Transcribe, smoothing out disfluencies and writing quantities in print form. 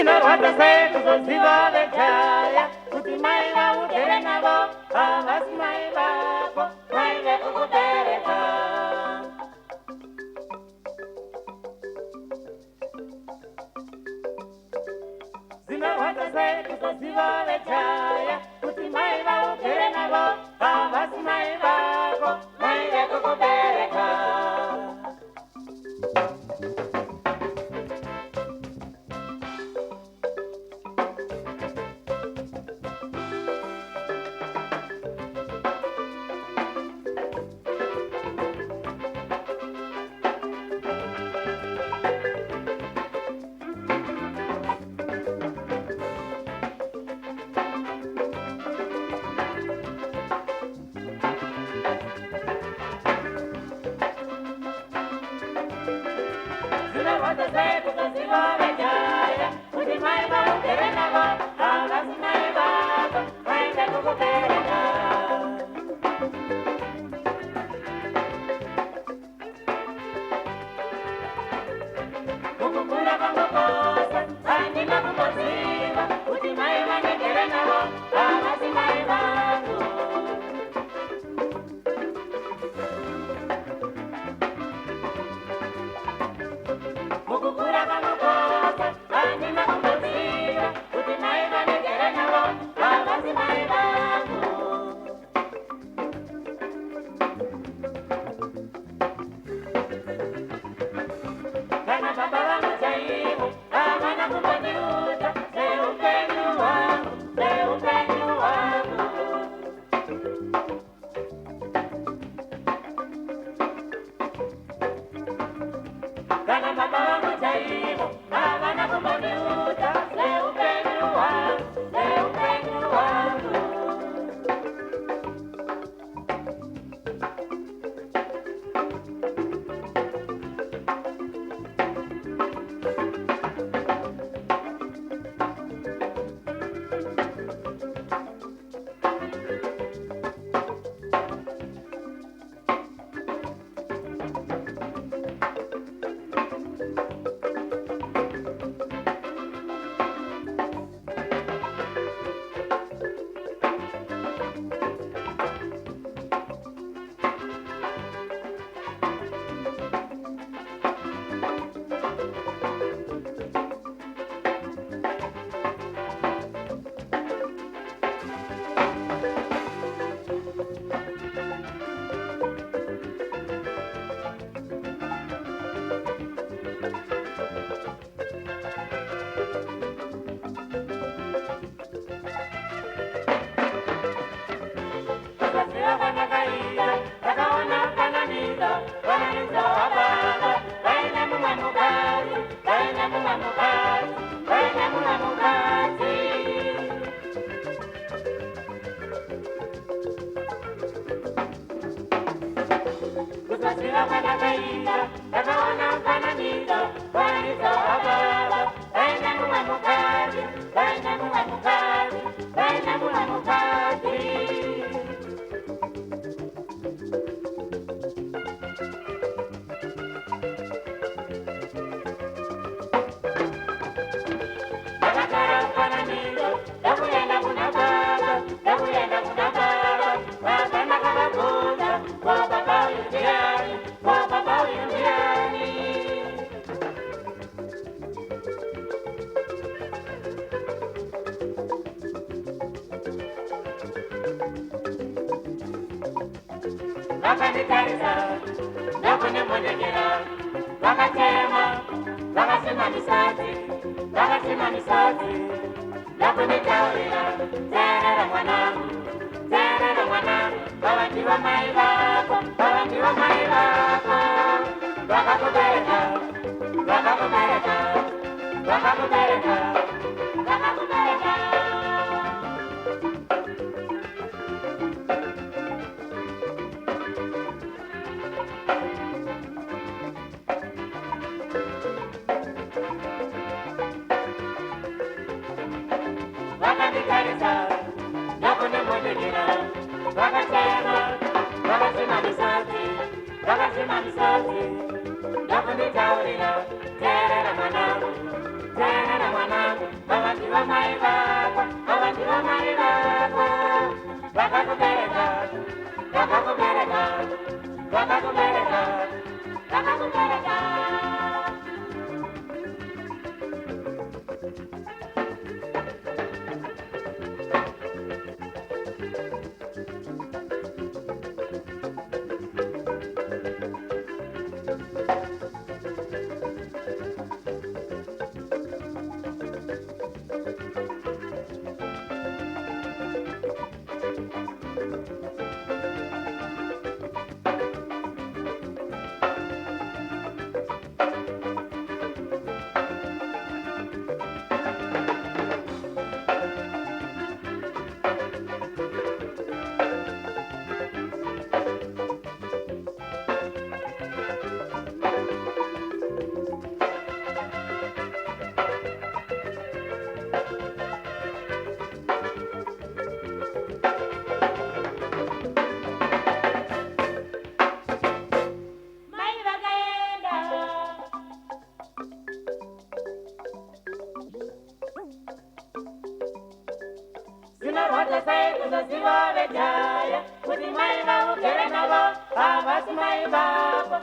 zvinorwadza sei kuzoziva vejaya kuti mai vaugere navo havasi mai vako mai vekukubereka. Zvinorwadza sei kuzoziva vejaya kuti mai vaugere navo havasi mai vako mai vekukubereka. Zvinorwadza sei kuzoziva vejaya kuti mai vaugere navo havasi mai vako mai vekukubereka. Mukukura kwangu kwose handina kumboziva kuti mai vanogere navo havasi mai vako. Mukukura kwangu kwose handina kumboziva kuti mai vanogere navo havasi mai vako. Kana baba vangu chaivo havana kumbondiudza zveupenyu hwangu, zveupenyu hwangu. Kana baba vangu chaivo havana kumbondiudza zveupenyu hwangu, zveupenyu hwangu. Vakanitarisa, ndakunemonekera, vakatema, vakasema misati, vakasema misati, ndakunitaurira, terera mwanangu, baba ndiva mai vako, baba ndiva mai vako, vakakubereka, vakakubereka, vakakubereka, vakakubereka. Vakanitarisa, ndakunemonekera, vakatema, vakasema misati, vakasema misati, ndakunitaurira, terera mwanangu, ndiva mai vako, ava ndiva mai vako. Vakakubereka, vakakubereka, vakakubereka, vakakubereka. Zinorwadza sei kuzoziva vejaya kuti mai vavo gere navo havasi mai vavo.